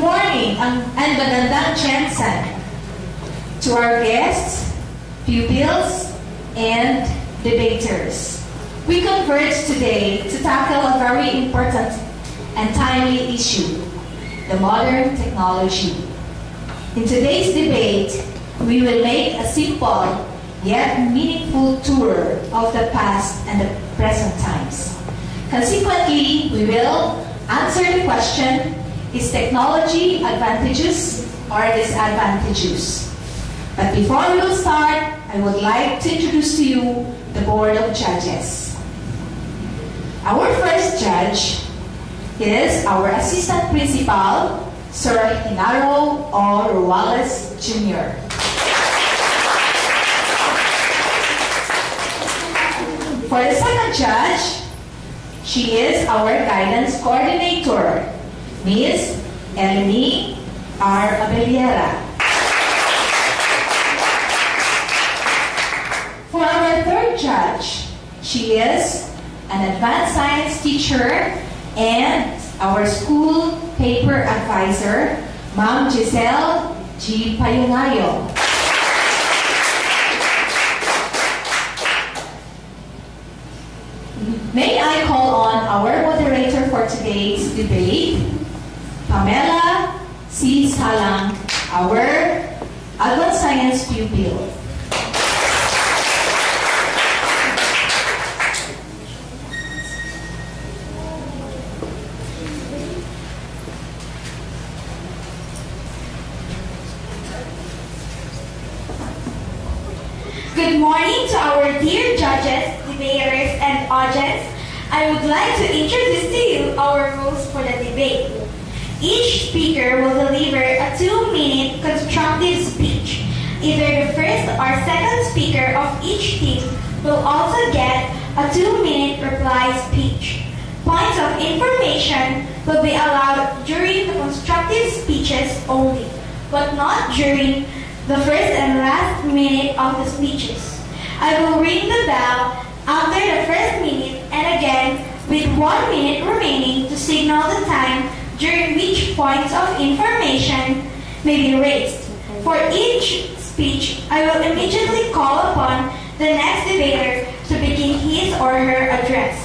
morning and magandang Jensen to our guests, pupils, and debaters. We converge today to tackle a very important and timely issue, the modern technology. In today's debate, we will make a simple yet meaningful tour of the past and the present times. Consequently, we will answer the question, is technology advantageous or disadvantageous? But before we will start, I would like to introduce to you the Board of Judges. Our first judge is our Assistant Principal, Sir Hinaro O. Ruales Jr. For the second judge, she is our Guidance Coordinator, Ms. Eleni R. Abeliera. For our third judge, she is an advanced science teacher and our school paper advisor, Ma'am Giselle G. Payungayo. May I call on our moderator for today's debate, Pamela C. Salang, our advanced science pupil. Good morning to our dear judges, debaters, and audience. I would like to introduce to you our rules for the debate. Each speaker will deliver a 2-minute constructive speech. Either the first or second speaker of each team will also get a 2-minute reply speech. Points of information will be allowed during the constructive speeches only, but not during the first and last minute of the speeches. I will ring the bell after the first minute and again with 1 minute remaining to signal the time during which points of information may be raised. For each speech, I will immediately call upon the next debater to begin his or her address.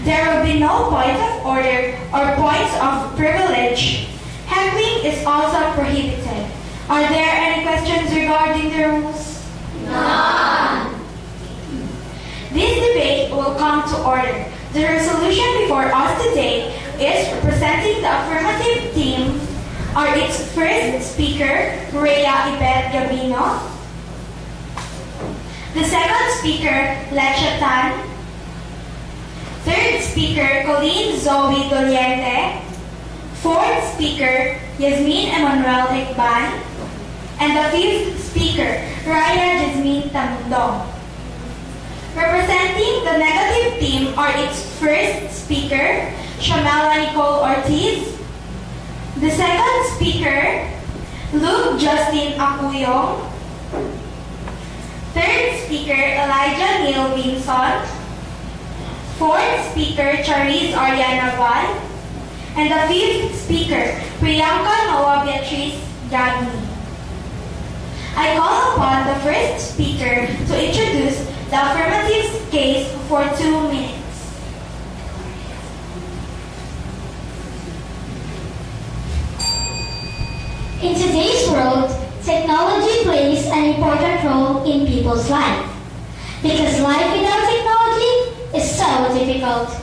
There will be no point of order or points of privilege. Heckling is also prohibited. Are there any questions regarding the rules? None. This debate will come to order. The resolution before us today is representing the affirmative team are its first speaker, Rhea Ibet Gabino. The second speaker, Lecha Tan. Third speaker, Colleen Zoe Doliente. Fourth speaker, Yasmin Emmanuel Hekban. And the fifth speaker, Raya Jasmine Tamundong. Representing the negative team are its first speaker, Shamela Nicole Ortiz. The second speaker, Luke Justin Acuyong. Third speaker, Elijah Neil Vinson. Fourth speaker, Charis Ariana Val. And the fifth speaker, Priyanka Noah Beatrice Gagni. I call upon the first speaker to introduce the affirmative case for 2 minutes. In today's world, technology plays an important role in people's life. Because life without technology is so difficult.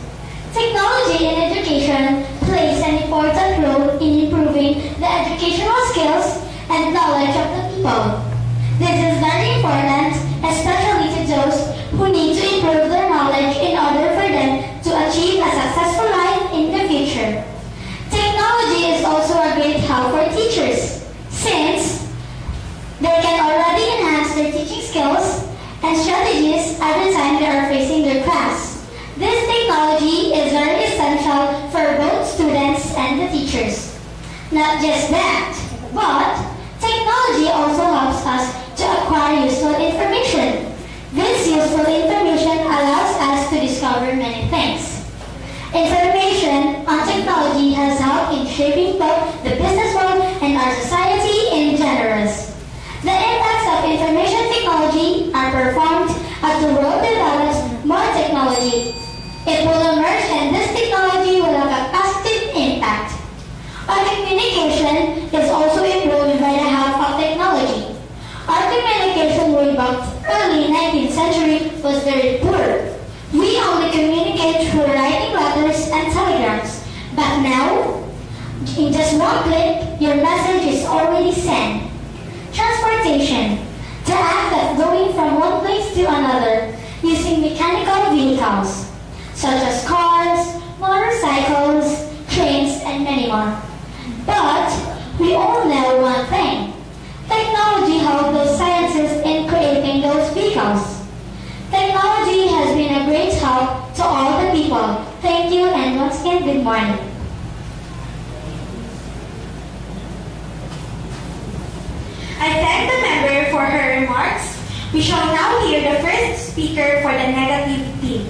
Technology in education plays an important role in improving the educational skills and knowledge of the people. This is very important, especially to those who need to improve their knowledge in order for them to achieve a successful life in the future. Technology is also a great help for teachers, since they can already enhance their teaching skills and strategies at the time they are facing their class. This technology is very essential for both students and the teachers. Not just that, but technology also helps us to acquire useful information. This useful information allows us to discover many things. Information on technology has helped in shaping both the business world technology. It will emerge and this technology will have a positive impact. Our communication is also improved by the help of technology. Our communication way back early 19th century was very poor. We only communicate through writing letters and telegrams. But now, in just one click, your message is already sent. Transportation. The act of going from one place to another using mechanical vehicles, such as cars, motorcycles, trains, and many more. But we all know one thing. Technology helped those scientists in creating those vehicles. Technology has been a great help to all the people. Thank you, and once again, good morning. I thank the member for her remarks. We shall now hear the first speaker for the negative team.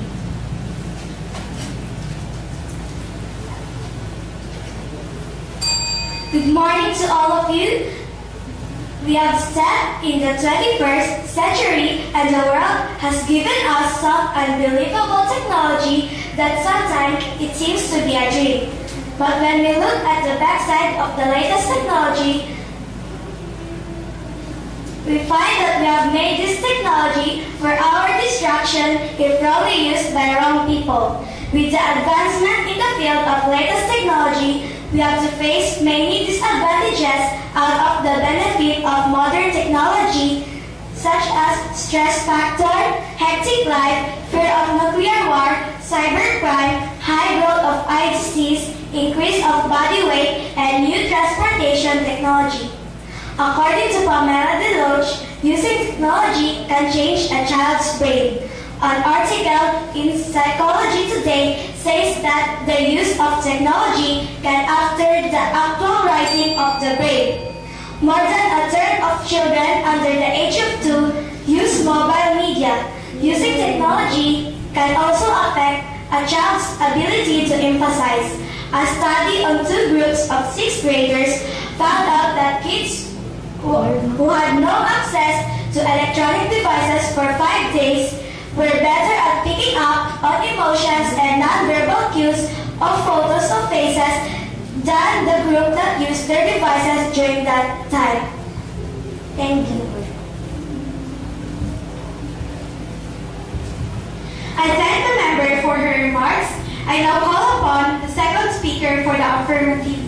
Good morning to all of you. We have stepped in the 21st century and the world has given us some unbelievable technology that sometimes it seems to be a dream. But when we look at the backside of the latest technology, we find that we have made this technology for our distraction if wrongly used by wrong people. With the advancement in the field of latest technology, we have to face many disadvantages out of the benefit of modern technology, such as stress factor, hectic life, fear of nuclear war, cybercrime, high growth of eye disease, increase of body weight, and new transportation technology. According to Pamela Deloach, using technology can change a child's brain. An article in Psychology Today says that the use of technology can alter the actual writing of the brain. More than a third of children under the age of 2 use mobile media. Using technology can also affect a child's ability to emphasize. A study on 2 groups of 6th graders found out that kids who had no access to electronic devices for 5 days were better at picking up on emotions and non-verbal cues of photos of faces than the group that used their devices during that time. Thank you. I thank the member for her remarks. I now call upon the second speaker for the affirmative.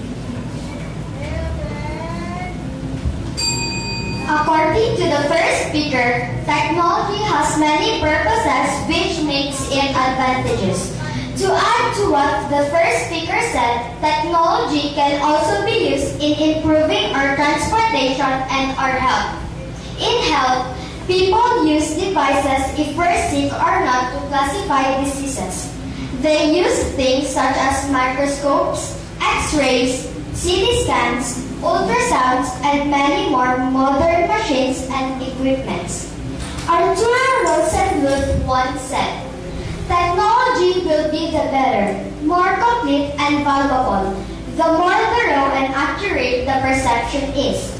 According to the first speaker, technology has many purposes which makes it advantageous. To add to what the first speaker said, technology can also be used in improving our transportation and our health. In health, people use devices if we're sick or not to classify diseases. They use things such as microscopes, x-rays, CT scans, ultrasounds, and many more modern machines and equipments. Arturo Rosenbluth once said, "Technology will be the better, more complete and valuable, the more thorough and accurate the perception is."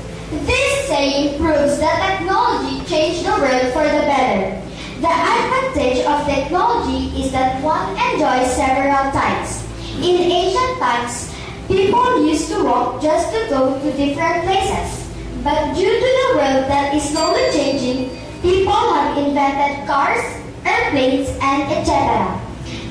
This saying proves that technology changed the world for the better. The advantage of technology is that one enjoys several types. In ancient times, people used to walk just to go to different places. But due to the world that is slowly changing, people have invented cars, airplanes, and etc.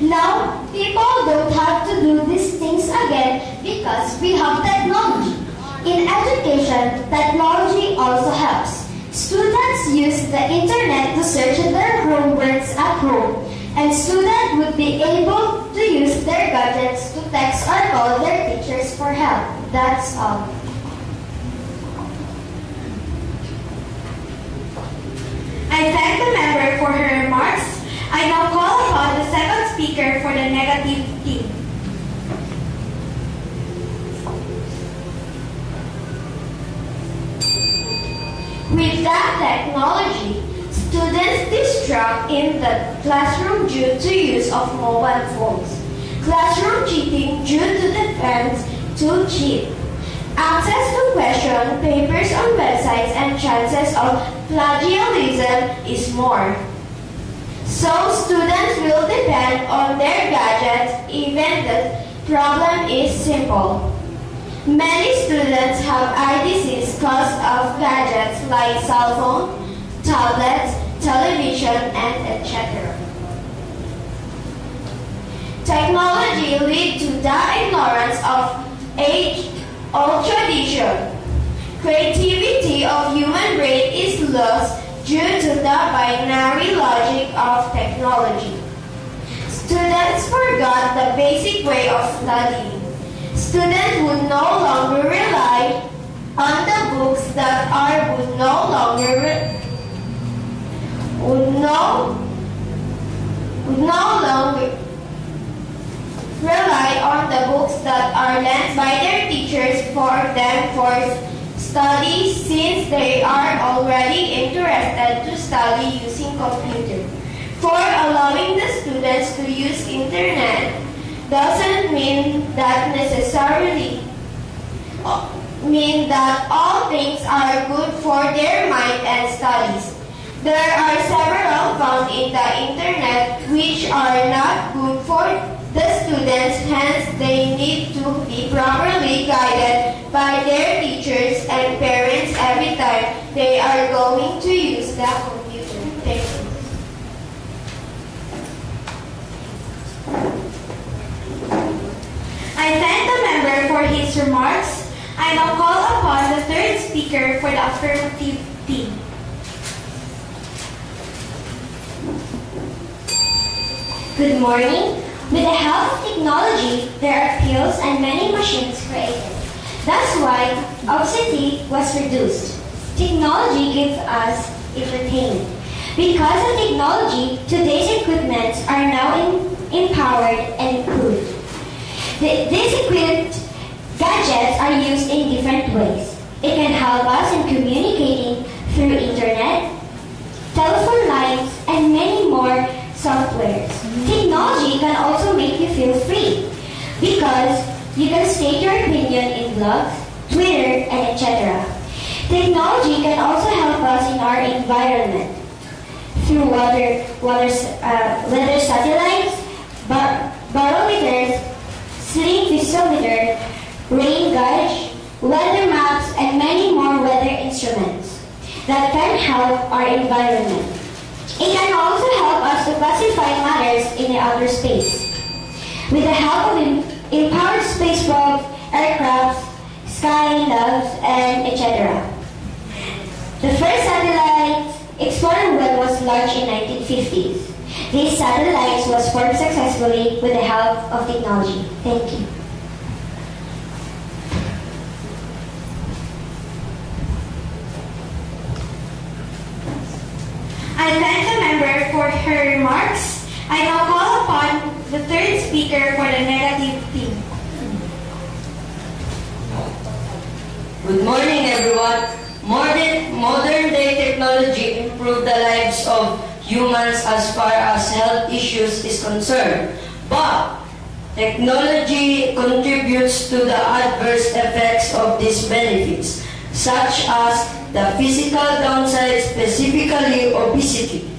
Now, people don't have to do these things again because we have technology. In education, technology also helps. Students use the internet to search their homeworks at home, and students would be able to use their gadgets to text or call their teachers for help. That's all. I thank the member for her remarks. I now call upon the second speaker for the negative team. With that technology, students distract in the classroom due to use of mobile phones. Classroom cheating due to the fans to cheat. Access to question papers on websites and chances of plagiarism is more. So students will depend spend on their gadgets even the problem is simple. Many students have eye disease caused of gadgets like cell phone, tablets, television, and etc. Technology leads to the ignorance of age-old tradition. Creativity of human brain is lost due to the binary logic of technology. Students forgot the basic way of studying. Students would no longer rely on the books that would no longer rely on the books that are lent by their teachers for them for study, since they are already interested to study using computer. For allowing the students to use internet doesn't mean that necessarily mean that all things are good for their mind and studies. There are several found in the internet which are not good for the students, hence they need to be properly guided by their teachers and parents every time they are going to use the computer. Thank you. I thank the member for his remarks. I now call upon the third speaker for the affirmative team. Good morning. With the help of technology, there are pills and many machines created. That's why obesity was reduced. Technology gives us entertainment. Because of technology, today's equipments are now empowered and improved. These equipped gadgets are used in different ways. It can help us in communicating through internet, telephone lines, and many more softwares. Technology can also make you feel free because you can state your opinion in blogs, Twitter, and etc. Technology can also help us in our environment through weather satellites, barometers, sleep visimeter, rain gauge, weather maps, and many more weather instruments that can help our environment. It can also help us to classify matters in the outer space. With the help of empowered spacecraft, aircraft, Skylabs, and etc. The first satellite, Explorer 1, was launched in 1950s. These satellites was formed successfully with the help of technology. Thank you. I thank the member for her remarks. I now call upon the third speaker for the negative team. Good morning, everyone. Modern day technology improved the lives of humans as far as health issues is concerned. But technology contributes to the adverse effects of these benefits, such as the physical downside, specifically obesity.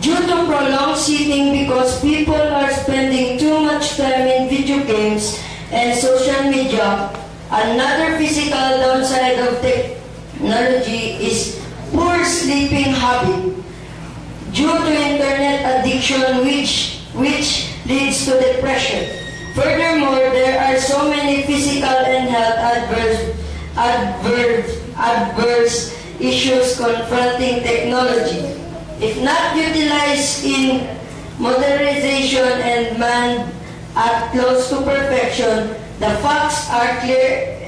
Due to prolonged sitting because people are spending too much time in video games and social media, another physical downside of technology is poor sleeping habit due to internet addiction which leads to depression. Furthermore, there are so many physical and health adverse issues confronting technology. If not utilized in modernization and manned at close to perfection, the facts are clear,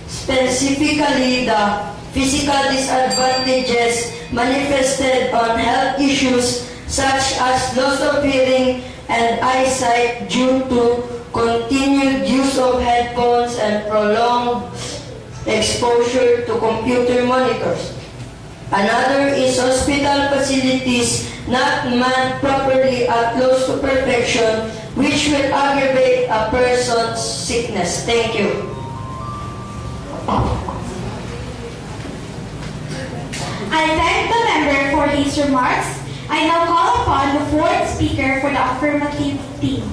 specifically the physical disadvantages manifested on health issues such as loss of hearing and eyesight due to continued use of headphones and prolonged exposure to computer monitors. Another is hospital facilities not manned properly at close to perfection, which will aggravate a person's sickness. Thank you. I thank the member for his remarks. I now call upon the fourth speaker for the affirmative team.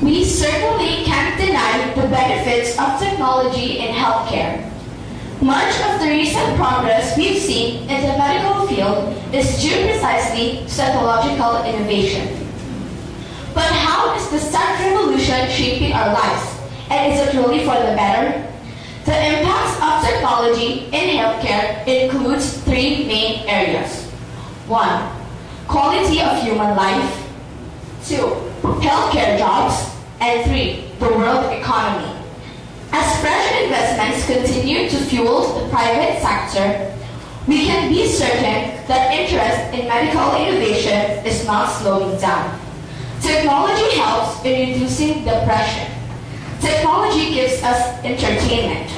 We certainly can't deny the benefits of technology in healthcare. Much of the recent progress we've seen in the medical field is due precisely to technological innovation. But how is this tech revolution shaping our lives? And is it really for the better? The impacts of technology in healthcare includes three main areas. 1. Quality of human life. 2. Healthcare jobs. And 3. The world economy. As fresh investments continue to fuel the private sector, we can be certain that interest in medical innovation is not slowing down. Technology helps in reducing depression. Technology gives us entertainment.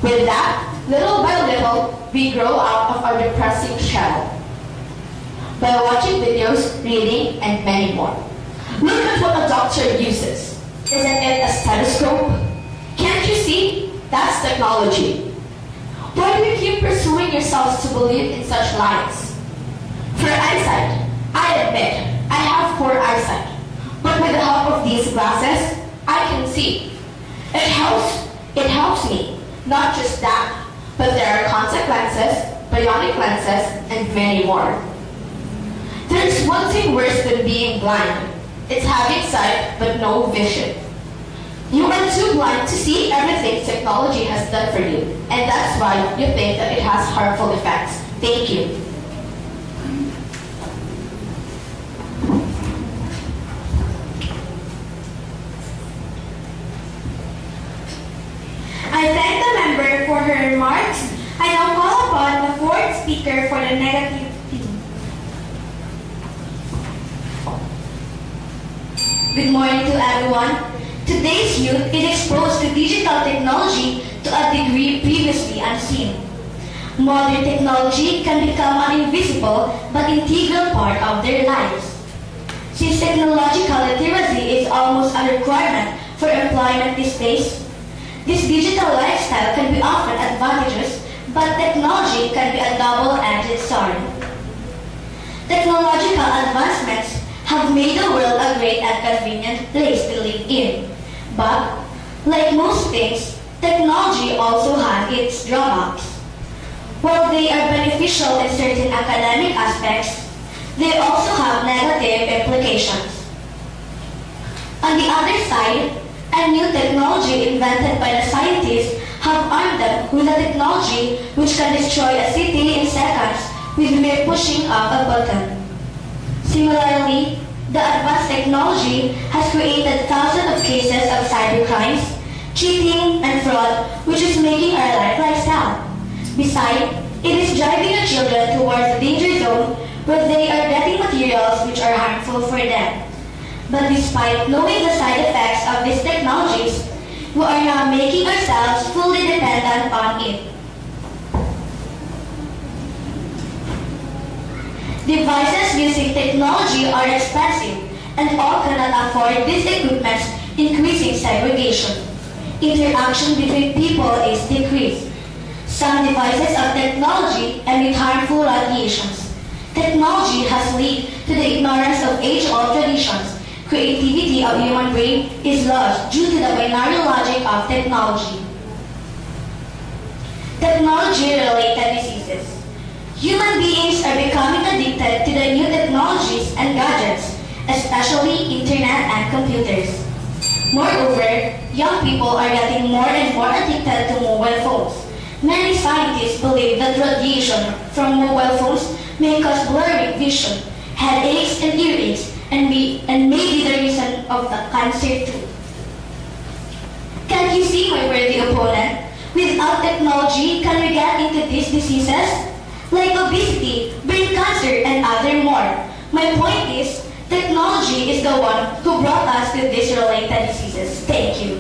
With that, little by little, we grow out of our depressing shell by watching videos, reading, and many more. Look at what a doctor uses. Isn't it a stethoscope? Can't you see? That's technology. Why do you keep pursuing yourselves to believe in such lies? For eyesight, I admit, I have poor eyesight. But with the help of these glasses, I can see. It helps me. Not just that, but there are contact lenses, bionic lenses, and many more. There's one thing worse than being blind. It's having sight but no vision. You are too blind to see everything technology has done for you, and that's why you think that it has harmful effects. Thank you. I thank the member for her remarks. I now call upon the fourth speaker for the negative team. Good morning to everyone. Today's youth is exposed to digital technology to a degree previously unseen. Modern technology can become an invisible but integral part of their lives. Since technological literacy is almost a requirement for employment these days, this digital lifestyle can be often advantageous, but technology can be a double-edged sword. Technological advancements have made the world a great and convenient place to live in. But, like most things, technology also has its drawbacks. While they are beneficial in certain academic aspects, they also have negative implications. On the other side, a new technology invented by the scientists have armed them with a technology which can destroy a city in seconds with mere pushing of a button. Similarly, the advanced technology has created thousands of cases of cybercrimes, cheating, and fraud, which is making our life lifestyle. Besides, it is driving our children towards the danger zone where they are getting materials which are harmful for them. But despite knowing the side effects of these technologies, we are now making ourselves fully dependent on it. Devices using technology are expensive, and all cannot afford these equipments, increasing segregation. Interaction between people is decreased. Some devices of technology emit harmful radiations. Technology has led to the ignorance of age-old traditions. Creativity of human brain is lost due to the binary logic of technology. Technology-related diseases. Human beings are becoming addicted to the new technologies and gadgets, especially internet and computers. Moreover, young people are getting more and more addicted to mobile phones. Many scientists believe that radiation from mobile phones may cause blurry vision, headaches, and earaches, and may be the reason of the cancer too. Can't you see, my worthy opponent? Without technology, can we get into these diseases? Like obesity, brain cancer, and other more. My point is, technology is the one who brought us to these related diseases. Thank you.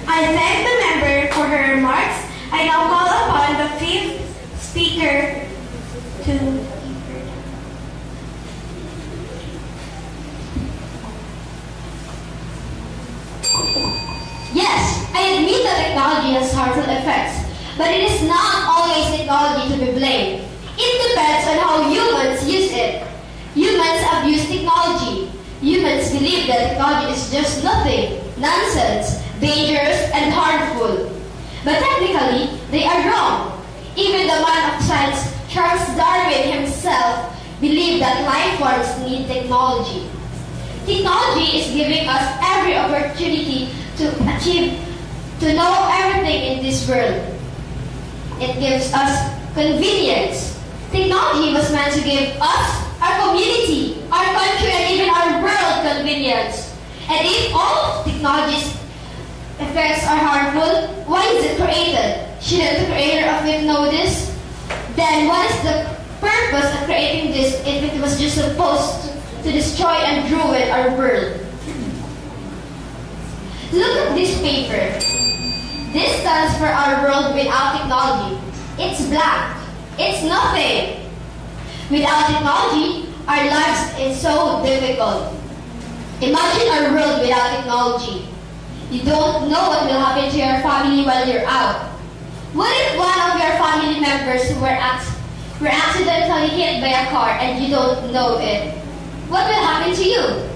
I thank the member for her remarks. I now call upon the fifth speaker to that technology has harmful effects, but it is not always technology to be blamed. It depends on how humans use it. Humans abuse technology. Humans believe that technology is just nothing, nonsense, dangerous, and harmful. But technically, they are wrong. Even the man of science, Charles Darwin himself, believed that life forms need technology. Technology is giving us every opportunity to know everything in this world. It gives us convenience. Technology was meant to give us, our community, our country, and even our world convenience. And if all technology's effects are harmful, why is it created? Shouldn't the creator of it know this? Then what is the purpose of creating this if it was just supposed to destroy and ruin our world? Look at this paper. This stands for our world without technology. It's blank. It's nothing. Without technology, our lives is so difficult. Imagine our world without technology. You don't know what will happen to your family while you're out. What if one of your family members were accidentally hit by a car and you don't know it? What will happen to you?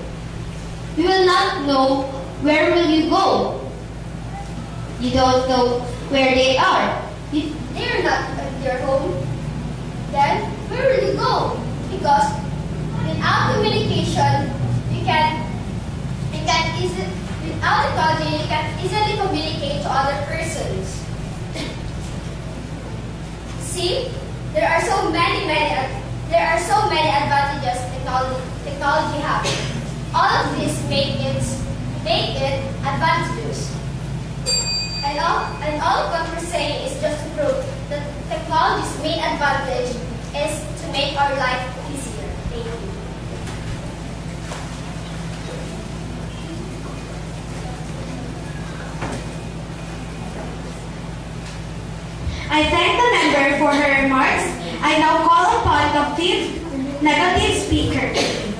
You will not know where will you go. You don't know where they are. They're not at your home. Then where will you go? Because without communication, without technology, you can easily communicate to other persons. See, there are so many advantages technology has. All of this make it advantageous. And all of what we're saying is just to prove that technology's main advantage is to make our life easier. Thank you. I thank the member for her remarks. I now call upon the negative speaker.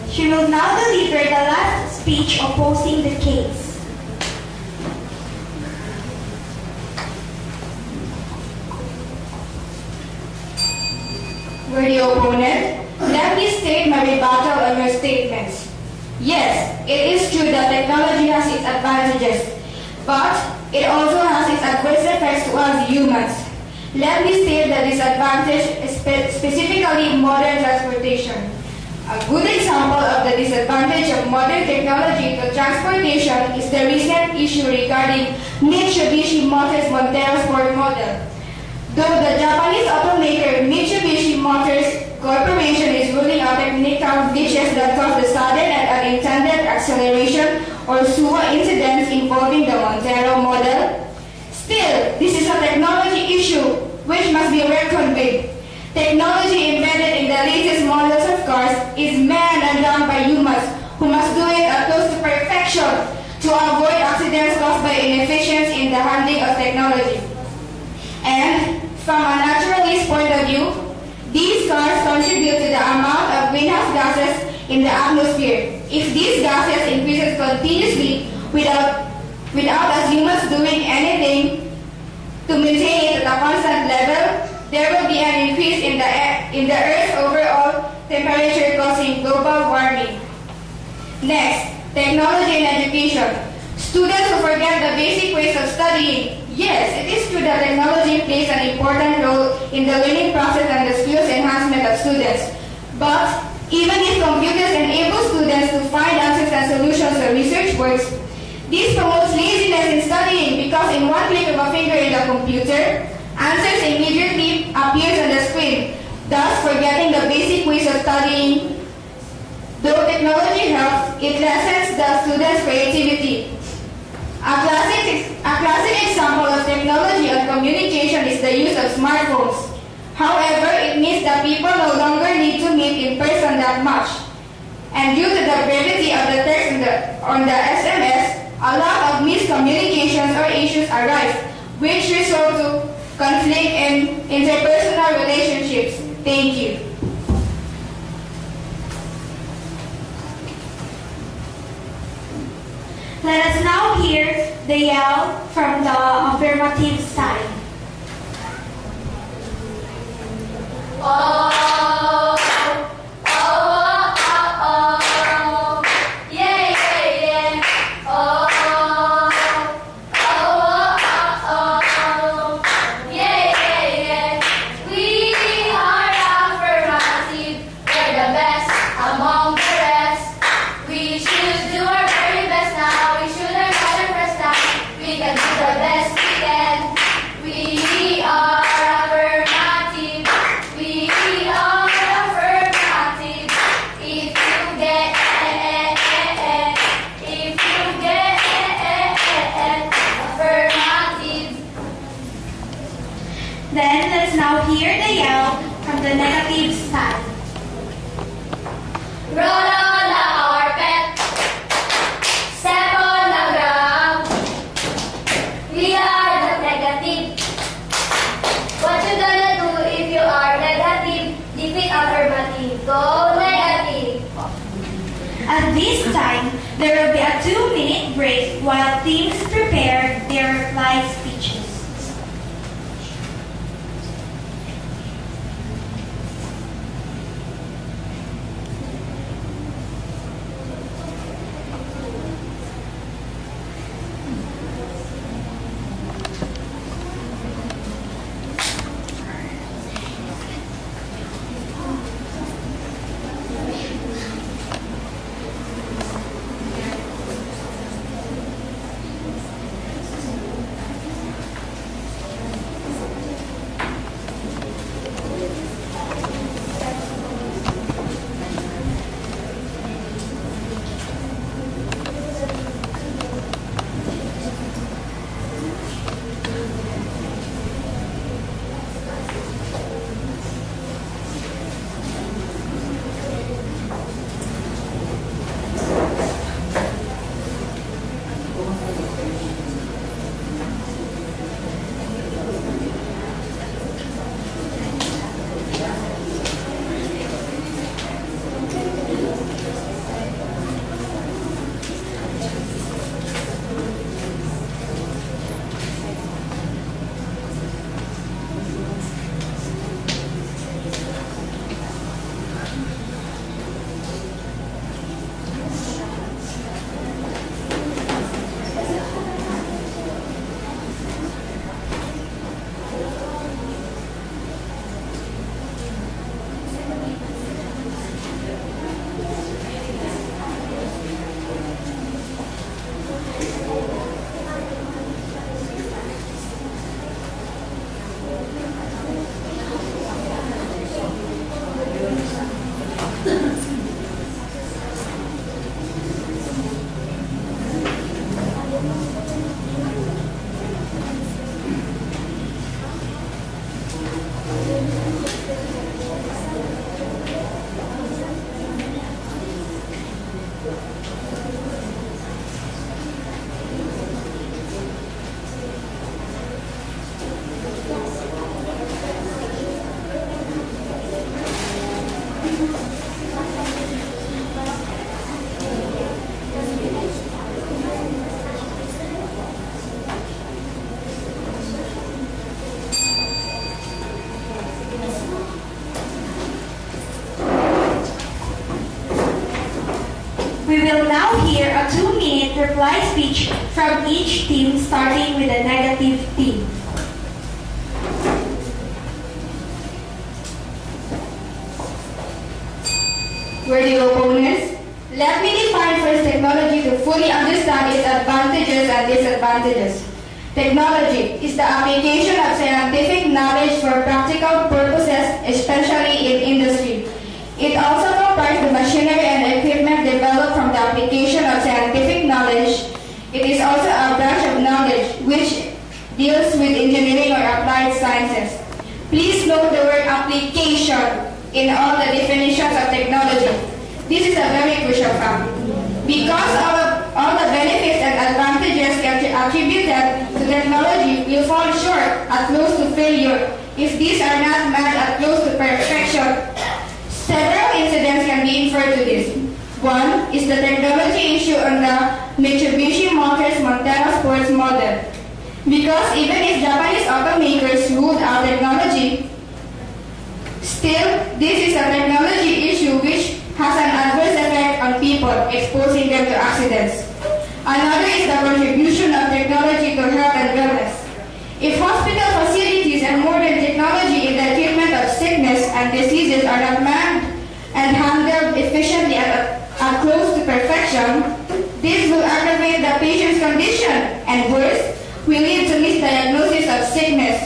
She will now deliver the last speech opposing the case. Worthy opponent, let me state my rebuttal on your statements. Yes, it is true that technology has its advantages, but it also has its adverse effects to us humans. Let me state the disadvantage, specifically modern transportation. A good example of the disadvantage of modern technology to transportation is the recent issue regarding Mitsubishi Motors Montero Sport model. Though the Japanese automaker Mitsubishi Motors Corporation is ruling out technical glitches that cause the sudden and unintended acceleration or SUA incidents involving the Montero model, still, this is a technology issue which must be reckoned with. Technology embedded in the latest models of cars is manned and done by humans who must do it at close to perfection to avoid accidents caused by inefficiency in the handling of technology. And from a naturalist point of view, these cars contribute to the amount of greenhouse gases in the atmosphere. If these gases increases continuously without us humans doing anything to maintain it at a constant level, there will be an increase in the Earth's overall temperature causing global warming. Next, technology and education. Students who forget the basic ways of studying. Yes, it is true that technology plays an important role in the learning process and the skills enhancement of students. But even if computers enable students to find answers and solutions to research works, this promotes laziness in studying because in one click of a finger in the computer, answers immediately appears on the screen, thus forgetting the basic ways of studying. Though technology helps, it lessens the students' creativity. A classic example of technology and communication is the use of smartphones. However, it means that people no longer need to meet in person that much. And due to the brevity of the text on the SMS, a lot of miscommunications or issues arise, which result to conflict in interpersonal relationships. Thank you. Let us now hear the yell from the affirmative side. Oh, oh, oh, oh, oh. Yeah, yeah, yeah. Oh, oh, oh, oh, oh. Yeah, yeah, yeah. We are affirmative. We're the best among the rest. We should do our very best now. We should learn how to press now. We can do the best we can. We are affirmative. We are affirmative. If you get if you get affirmative. Then let's now hear the yell from the negative side. Roll on the carpet. Step on the ground. We are the negative. What you gonna do if you are negative? Defeat affirmative. Go negative. At this time, there will be a 2-minute break while teams prepare their reply speeches. We will now hear a 2-minute reply speech from each team, starting with the negative team. Worthy opponents, let me define first technology to fully understand its advantages and disadvantages. Technology is the application of scientific knowledge for practical purposes, especially in industry. It also comprises the machinery and equipment developed from the application of scientific knowledge. It is also a branch of knowledge which deals with engineering or applied sciences. Please note the word application in all the definitions of technology. This is a very crucial fact. Because all the benefits and advantages attributed to technology will fall short at close to failure if these are not met at close to perfection. Several incidents can be inferred to this. One is the technology issue on the Mitsubishi Motors Montana Sports model. Because even if Japanese automakers ruled out technology, still this is a technology issue which has an adverse effect on people, exposing them to accidents. Another is the contribution of technology to health and wellness. If hospital facilities and modern technology in the treatment of sickness and diseases are not manned and handled efficiently and are close to perfection, this will aggravate the patient's condition and worse, will lead to misdiagnosis of sickness.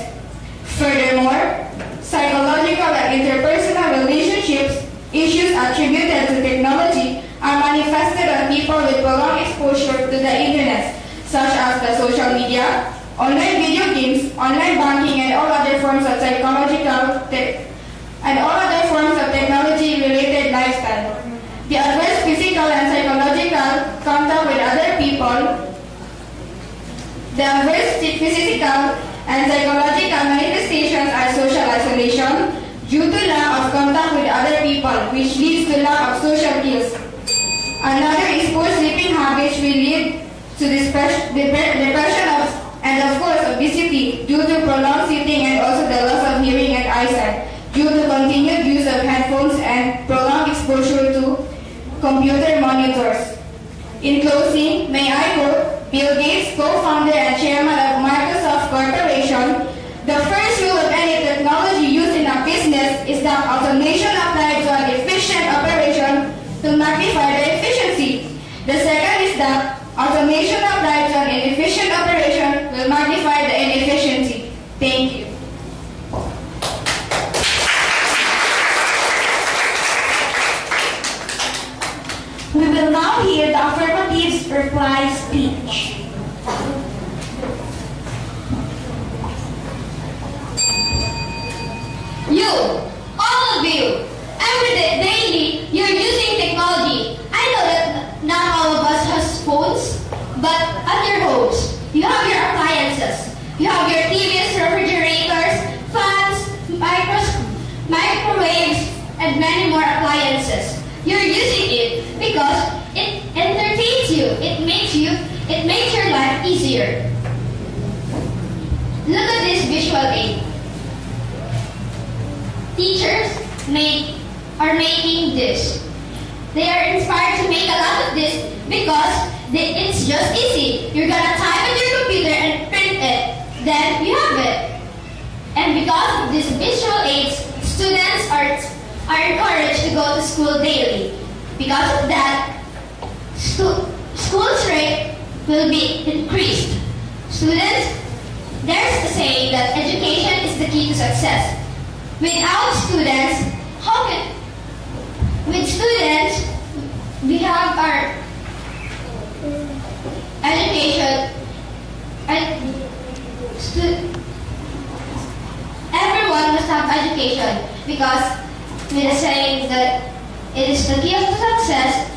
Furthermore, psychological and interpersonal relationships issues attributed to technology are manifested on people with prolonged exposure to the internet, such as the social media, online video games, online banking, and all other forms of technology-related lifestyle. The adverse physical and psychological contact with other people, the adverse physical and psychological manifestations are social isolation due to lack of contact with other people, which leads to lack of social skills. Another is poor sleeping habits will lead to depression and of course obesity due to prolonged sitting and also the loss of hearing and eyesight due to continued use of headphones and prolonged exposure to computer monitors. In closing, may I quote Bill Gates, co-founder and chairman of Microsoft Corporation, "The first rule of any technology used in a business is that automation applied to an efficient operation to magnify the efficiency. The second is that automation applied to an inefficient operation will magnify the inefficiency." Thank you. We will now hear the affirmative's reply speech. You, all of you, daily, you're using technology. I know that not all of us has phones, but at your homes, you have your appliances. You have your TVs, refrigerators, fans, microwaves, and many more appliances. You're using it because it entertains you. It makes your life easier. Look at this visual aid. Teachers are making this. They are inspired to make a lot of this because it's just easy. You're gonna type on your computer and print it. Then you have it. And because of these visual aids, students are encouraged to go to school daily. Because of that, school's rate will be increased. Students, there's a saying that education is the key to success. Without students, with students, we have our education and everyone must have education because with the saying that it is the key of success,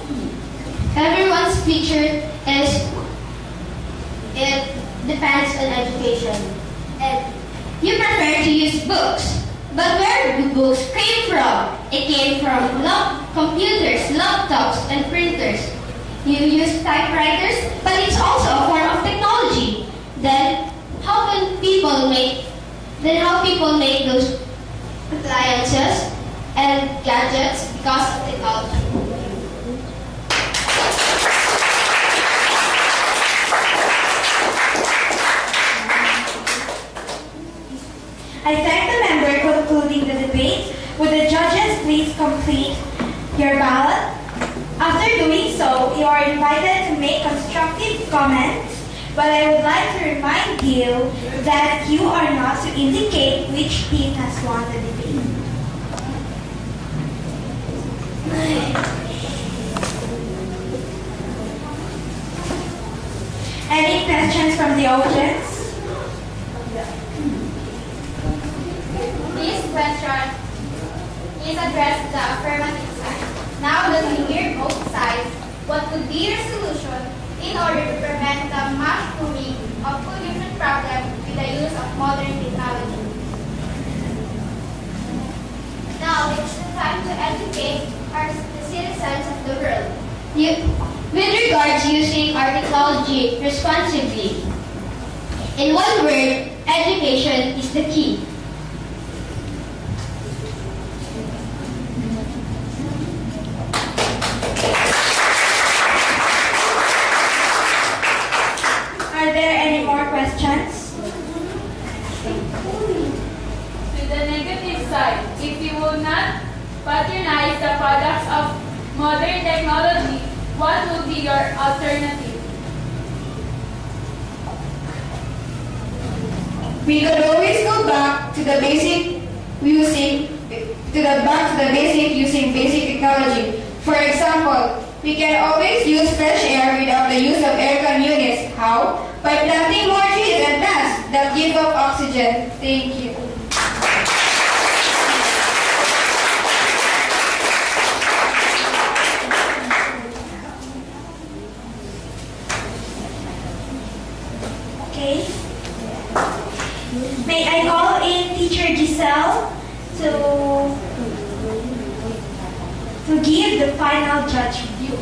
everyone's future it depends on education. And you prefer to use books. But where do books came from? It came from computers, laptops, and printers. You use typewriters, but it's also a form of technology. Then how people make those appliances and gadgets because of technology? I thank the member concluding the debate. Would the judges please complete your ballot? After doing so, you are invited to make constructive comments, but I would like to remind you that you are not to indicate which team has won the debate. Any questions from the audience? This question is addressed to the affirmative side. Now that we hear both sides, what could be the solution in order to prevent the mushrooming of pollution problem with the use of modern technology? Now it's the time to educate the citizens of the world. with regards to using our technology responsibly. In one word, education is the key. Are there any more questions? To the negative side, if you will not patronize the products of modern technology, what will be your alternative? We could always go back to the basic using basic technology. For example, we can always use fresh air without the use of aircon units. How? By planting more trees and plants that give off oxygen. Thank you. Okay. May I call in Teacher Giselle to give the final judge review.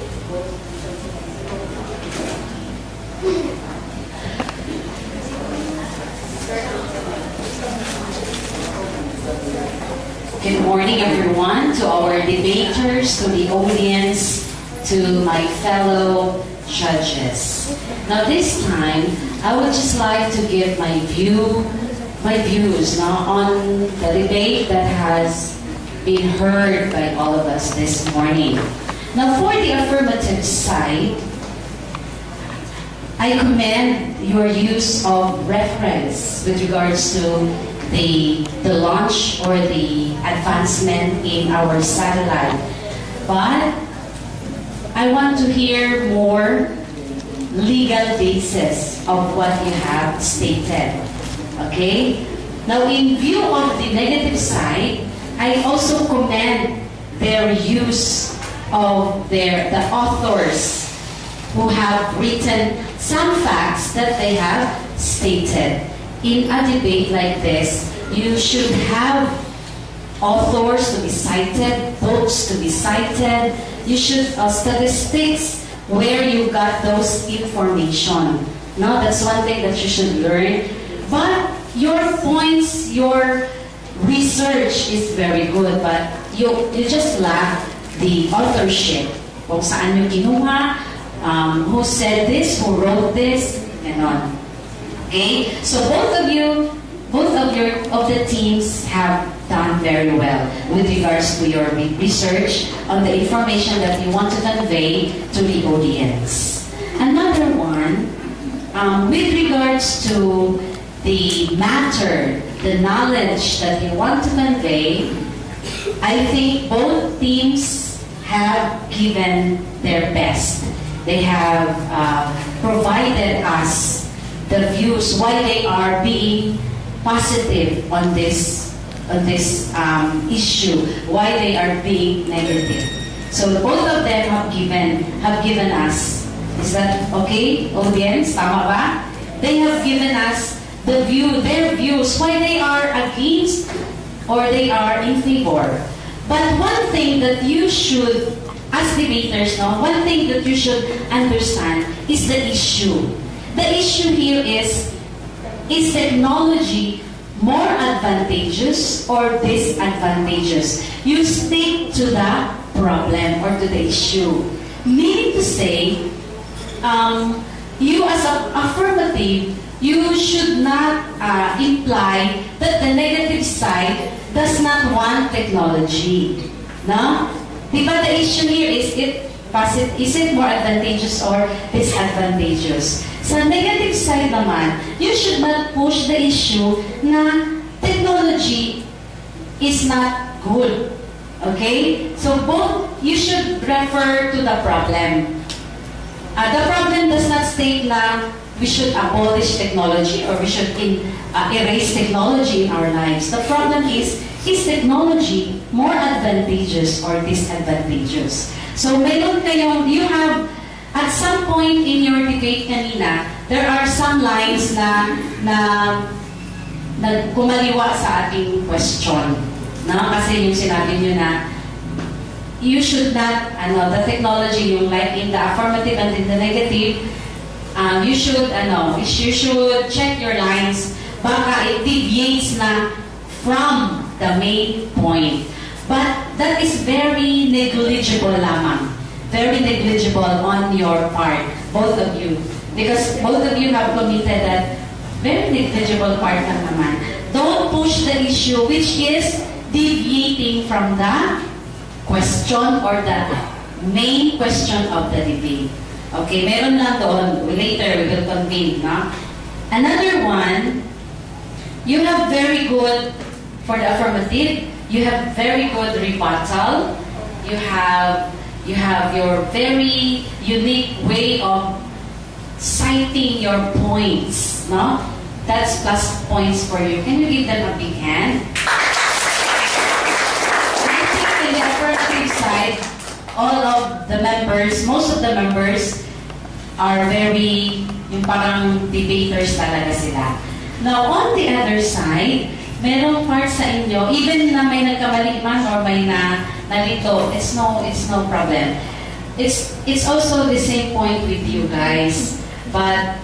Good morning, everyone, to our debaters, to the audience, to my fellow judges. Now, this time, I would just like to give my views now on the debate that has been heard by all of us this morning. Now, for the affirmative side, I commend your use of reference with regards to the launch or the advancement in our satellite. But I want to hear more legal basis of what you have stated. Okay? Now, in view of the negative side, I also commend their use of the authors who have written some facts that they have stated. In a debate like this, you should have authors to be cited, books to be cited. You should statistics where you got those information. No, that's one thing that you should learn. But your points, your research is very good, but you just lack the authorship. Kung saan yung kinuha, who said this, who wrote this, and on. Okay? So both of the teams have done very well with regards to your research on the information that you want to convey to the audience. Another one, with regards to the matter, the knowledge that you want to convey, I think both teams have given their best. They have provided us the views why they are being positive on this issue, why they are being negative. So both of them have given us. Is that okay, audience? Tama ba? They have given us their views, why they are against or they are in favor. But one thing that you should, as debaters, one thing that you should understand is the issue. The issue here is technology more advantageous or disadvantageous? You stick to the problem or to the issue. Meaning to say, you as an affirmative, you should not imply that the negative side does not want technology. No? Diba the issue here is it more advantageous or disadvantageous? Sa negative side naman, you should not push the issue na technology is not good. Okay? So both, you should refer to the problem. The problem does not state na we should abolish technology or we should erase technology in our lives. The problem is technology more advantageous or disadvantageous? So meron kayong, you have, at some point in your debate kanina, there are some lines na kumaliwa sa ating question. No? Kasi yung sinabi nyo na you should not, the technology, yung like in the affirmative and in the negative, you should check your lines. Baka it deviates na from the main point. But that is very negligible lamang. Very negligible on your part, both of you. Because both of you have committed that very negligible part lang naman. Don't push the issue which is deviating from the question or the main question of the debate. Okay, meron lang doon. Later, we will convene. No? Another one, you have very good, for the affirmative, you have very good rebuttal. You have your very unique way of citing your points. No? That's plus points for you. Can you give them a big hand? In the affirmative side, all of the members, most of the members are very, yung parang debaters talaga sila. Now, on the other side, merong part sa inyo, even na may nagkamali man or may nalito, it's no problem. It's also the same point with you guys, but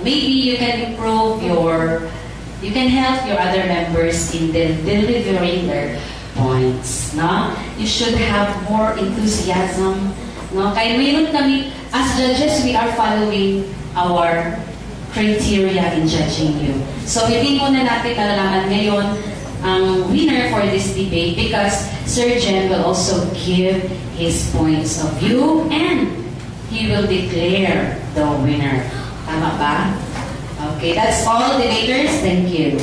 maybe you can improve you can help your other members in delivering their points, no? You should have more enthusiasm, no? Kaya mayroon kami, as judges, we are following our criteria in judging you. So, hindi muna natin malalaman ngayon ang winner for this debate because Sir Jen will also give his points of view and he will declare the winner. Tama ba? Okay, that's all, debaters. Thank you.